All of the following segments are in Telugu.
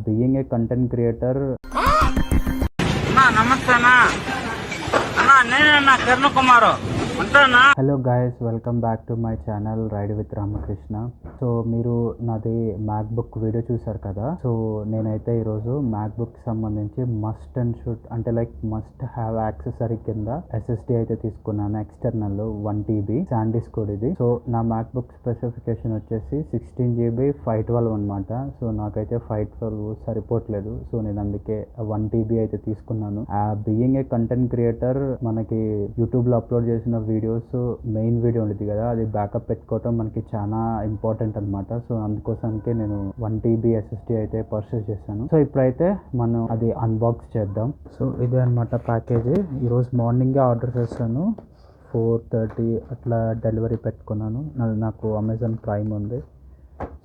Being a content creator. నమస్తే అన్నా, నేనన్నా Kiran Kumar. Hello guys, welcome back to my channel ride with Ramakrishna. So మీరు నాది మ్యాక్బుక్ వీడియో చూసారు కదా. సో నేనైతే ఈరోజు మ్యాక్బుక్ సంబంధించి మస్ట్ అండ్ షుడ్ అంటే లైక్ మస్ట్ హ్యావ్ యాక్సెసరీ కింద ఎస్ఎస్డి అయితే తీసుకున్నాను. ఎక్స్టర్నల్ 1 TB శాండిస్క్ కోడ్ ఇది. సో నా మ్యాక్బుక్ స్పెసిఫికేషన్ వచ్చేసి 16 GB 512 అనమాట. సో నాకైతే 512 సరిపోవట్లేదు. సో నేను అందుకే 1 TB అయితే తీసుకున్నాను. బీయింగ్ ఏ కంటెంట్ క్రియేటర్, మనకి యూట్యూబ్ లో అప్లోడ్ చేసిన వీడియోస్ మెయిన్ వీడియో ఉండేది కదా, అది బ్యాకప్ పెట్టుకోవటం మనకి చాలా ఇంపార్టెంట్ అనమాట. సో అందుకోసానికి నేను 1 TB SSD అయితే పర్చేస్ చేశాను. సో ఇప్పుడైతే మనం అది అన్బాక్స్ చేద్దాం. సో ఇదే అనమాట ప్యాకేజీ. ఈరోజు మార్నింగే ఆర్డర్ చేశాను. 4:30 అట్లా డెలివరీ పెట్టుకున్నాను. నాకు అమెజాన్ ప్రైమ్ ఉంది.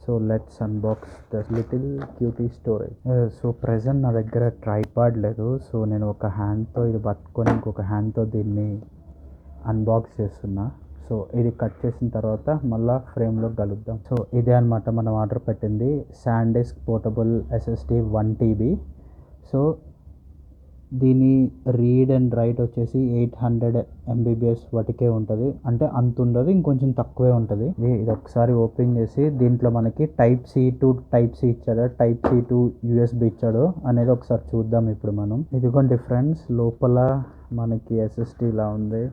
So let's unbox the little cutie storage. So present నా దగ్గర ట్రైపాడ్ లేదు. సో నేను ఒక హ్యాండ్తో ఇది పట్టుకొని ఇంకొక హ్యాండ్తో దీన్ని అన్బాక్స్ చేస్తున్నా. సో ఇది కట్ చేసిన తర్వాత మళ్ళీ ఫ్రేమ్లో కలుద్దాం. సో ఇదే అనమాట మనం ఆర్డర్ పెట్టింది, SanDisk portable SSD 1 TB. So దీని రీడ్ అండ్ రైట్ వచ్చేసి 800 MBPS వాటికే ఉంటుంది. అంటే అంత ఉండదు, ఇంకొంచెం తక్కువే ఉంటుంది. ఇది ఒకసారి ఓపెన్ చేసి దీంట్లో మనకి Type-C to Type-C ఇచ్చాడు, Type-C to USB ఇచ్చాడు అనేది ఒకసారి చూద్దాం ఇప్పుడు మనం. ఇదిగోండి ఫ్రెండ్స్, లోపల మనకి SSD ఇలా ఉంది.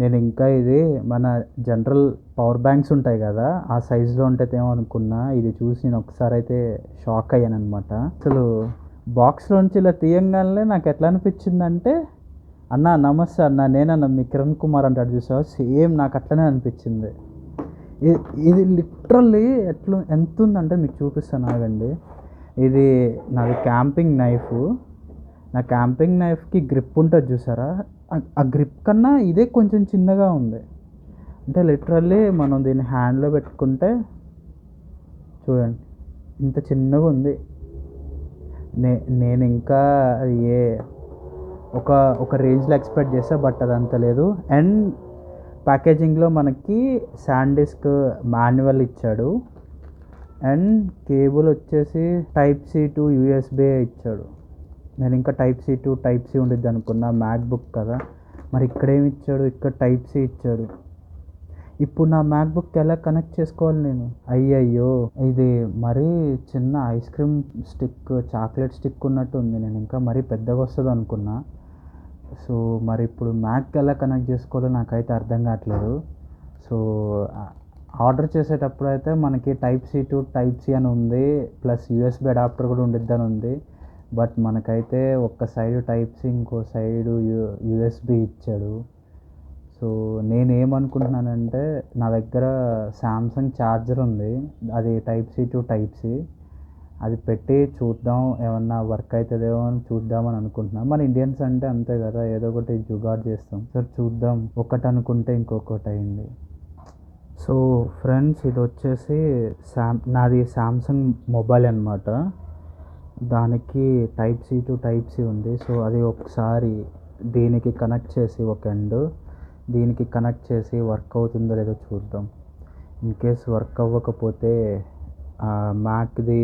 నేను ఇంకా ఇది మన జనరల్ పవర్ బ్యాంక్స్ ఉంటాయి కదా, ఆ సైజులో ఉంటుందేమో అనుకున్నా. ఇది చూసి నేను ఒకసారి అయితే షాక్ అయ్యాను అనమాట. అసలు బాక్స్లోంచి ఇలా తీయంగానే నాకు ఎట్లా అనిపించిందంటే, అన్న నమస్తే అన్న, నేనన్న మీ కిరణ్ కుమార్ అంటాడు చూసావా, సేమ్ నాకు అట్లనే అనిపించింది. ఇది లిటరల్లీ ఎంత ఉందంటే మీకు చూపిస్తాను ఆగండి. ఇది నాది క్యాంపింగ్ నైఫ్. నా క్యాంపింగ్ నైఫ్కి గ్రిప్ ఉంటుంది చూసారా, ఆ గ్రిప్ కన్నా ఇదే కొంచెం చిన్నగా ఉంది. అంటే లిటరల్లీ మనం దీన్ని హ్యాండ్లో పెట్టుకుంటే చూడండి ఇంత చిన్నగా ఉంది. నేను ఇంకా ఒక రేంజ్లో ఎక్స్పెక్ట్ చేస్తా, బట్ అది అంత లేదు. అండ్ ప్యాకేజింగ్లో మనకి శాండిస్క్ మాన్యువల్ ఇచ్చాడు. అండ్ కేబుల్ వచ్చేసి Type-C to USB ఇచ్చాడు. నేను ఇంకా Type-C to Type-C ఉండిద్ది అనుకున్నా, మ్యాక్బుక్ కదా. మరి ఇక్కడేమి ఇచ్చాడు, ఇక్కడ Type-C ఇచ్చాడు. ఇప్పుడు నా మ్యాక్బుక్ ఎలా కనెక్ట్ చేసుకోవాలి నేను? అయ్యయ్యో, ఇది మరీ చిన్న ice cream stick, chocolate stick ఉన్నట్టు ఉంది. నేను ఇంకా మరీ పెద్దగా వస్తుంది అనుకున్నా. సో మరి ఇప్పుడు మ్యాక్ ఎలా కనెక్ట్ చేసుకోవాలో నాకైతే అర్థం కావట్లేదు. సో ఆర్డర్ చేసేటప్పుడు అయితే మనకి Type-C to Type-C అని ఉంది, ప్లస్ USB అడాప్టర్ కూడా ఉండిద్ది అని ఉంది. బట్ మనకైతే ఒక్క సైడ్ Type-C, ఇంకో సైడ్ USB ఇచ్చాడు. సో నేనేమనుకుంటున్నానంటే, నా దగ్గర శాంసంగ్ ఛార్జర్ ఉంది, అది Type-C to Type-C. అది పెట్టి చూద్దాం, ఏమన్నా వర్క్ అవుతుందేమో అని చూద్దామని అనుకుంటున్నాం. మన ఇండియన్స్ అంటే అంతే కదా, ఏదో ఒకటి జుగాడ్ చేస్తాం. సరే చూద్దాం, ఒకటి అనుకుంటే ఇంకొకటి అయింది. సో ఫ్రెండ్స్, ఇది వచ్చేసి నాది శాంసంగ్ మొబైల్ అనమాట. దానికి Type-C to Type-C ఉంది. సో అది ఒకసారి దీనికి కనెక్ట్ చేసి ఒక ఎండ్, దీనికి కనెక్ట్ చేసి వర్క్ అవుతుందో లేదో చూద్దాం. ఇన్ కేస్ వర్క్ అవ్వకపోతే మ్యాక్ది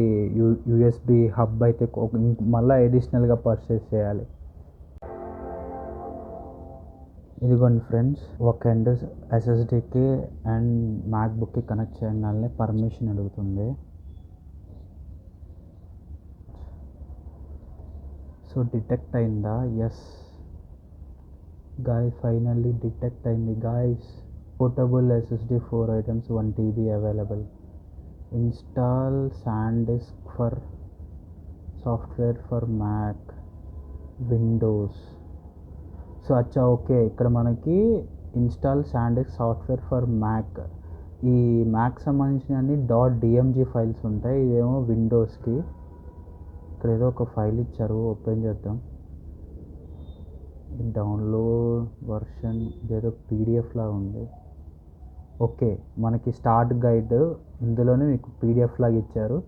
USB హబ్ అయితే మళ్ళీ అడిషనల్గా పర్చేస్ చేయాలి. ఇదిగోండి ఫ్రెండ్స్, ఒక ఎండ్ SSDకి అండ్ మ్యాక్బుక్కి కనెక్ట్ చేయగానే పర్మిషన్ అడుగుతుంది. సో డిటెక్ట్ అయిందా? ఎస్ గాయస్, ఫైనల్లీ డిటెక్ట్ అయింది guys. Portable SSD 4 items 1 TB available. Install SanDisk for software for Mac Windows. So అచ్చా, ఓకే, ఇక్కడ మనకి install SanDisk software for Mac, ఈ మ్యాక్ సంబంధించిన .dmg ఫైల్స్ ఉంటాయి. ఇదేమో విండోస్కి. ఇక్కడ ఏదో ఒక ఫైల్ ఇచ్చారు, ఓపెన్ చేద్దాం. డౌన్లోడ్ వర్షన్ ఇదేదో PDF లాగా ఉంది. ఓకే, మనకి స్టార్ట్ గైడ్ ఇందులోనే మీకు PDF లాగా ఇచ్చారు.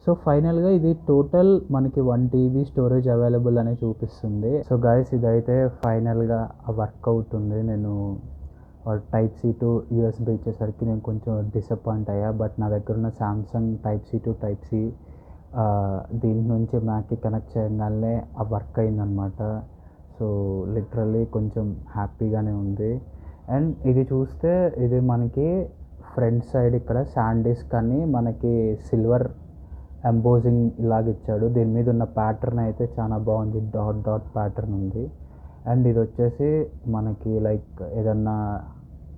సో ఫైనల్గా ఇది టోటల్ మనకి 1 TB స్టోరేజ్ అవైలబుల్ అని చూపిస్తుంది. సో గైస్, ఇదైతే ఫైనల్గా వర్క్ అవుతుంది. నేను Type-C to USB ఇచ్చేసరికి నేను కొంచెం డిసప్పాయింట్ అయ్యా. బట్ నా దగ్గర ఉన్న శాంసంగ్ Type-C to Type-C దీని నుంచి మ్యాక్కి కనెక్ట్ చేయగానే ఆ వర్క్ అయిందనమాట. సో లిటరల్లీ కొంచెం హ్యాపీగానే ఉంది. అండ్ ఇది చూస్తే ఇది మనకి ఫ్రంట్ సైడ్ ఇక్కడ శాండిస్క్ అని మనకి సిల్వర్ ఎంబోజింగ్ ఇలాగ ఇచ్చాడు. దీని మీద ఉన్న ప్యాటర్న్ అయితే చాలా బాగుంది, డాట్ డాట్ ప్యాటర్న్ ఉంది. అండ్ ఇది వచ్చేసి మనకి లైక్ ఏదన్నా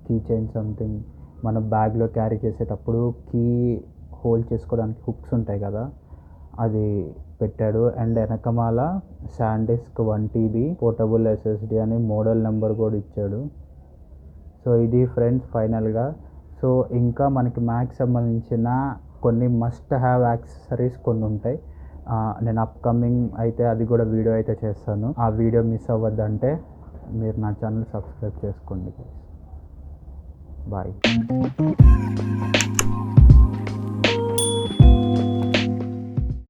కీ చైన్ సంథింగ్ మన బ్యాగ్లో క్యారీ చేసేటప్పుడు కీ హోల్డ్ చేసుకోవడానికి హుక్స్ ఉంటాయి కదా, అది పెట్టాడు. అండ్ వెనకమాల శాండిస్క్ 1 TB పోర్టబుల్ SSD అని మోడల్ నెంబర్ కూడా ఇచ్చాడు. సో ఇది ఫ్రెండ్స్ ఫైనల్గా. సో ఇంకా మనకి మ్యాక్ సంబంధించిన కొన్ని మస్ట్ హ్యావ్ యాక్సెసరీస్ కొన్ని ఉంటాయి. నేను అప్కమింగ్ అయితే అది కూడా వీడియో అయితే చేస్తాను. ఆ వీడియో మిస్ అవ్వద్దంటే మీరు నా ఛానల్ సబ్స్క్రైబ్ చేసుకోండి. బాయ్.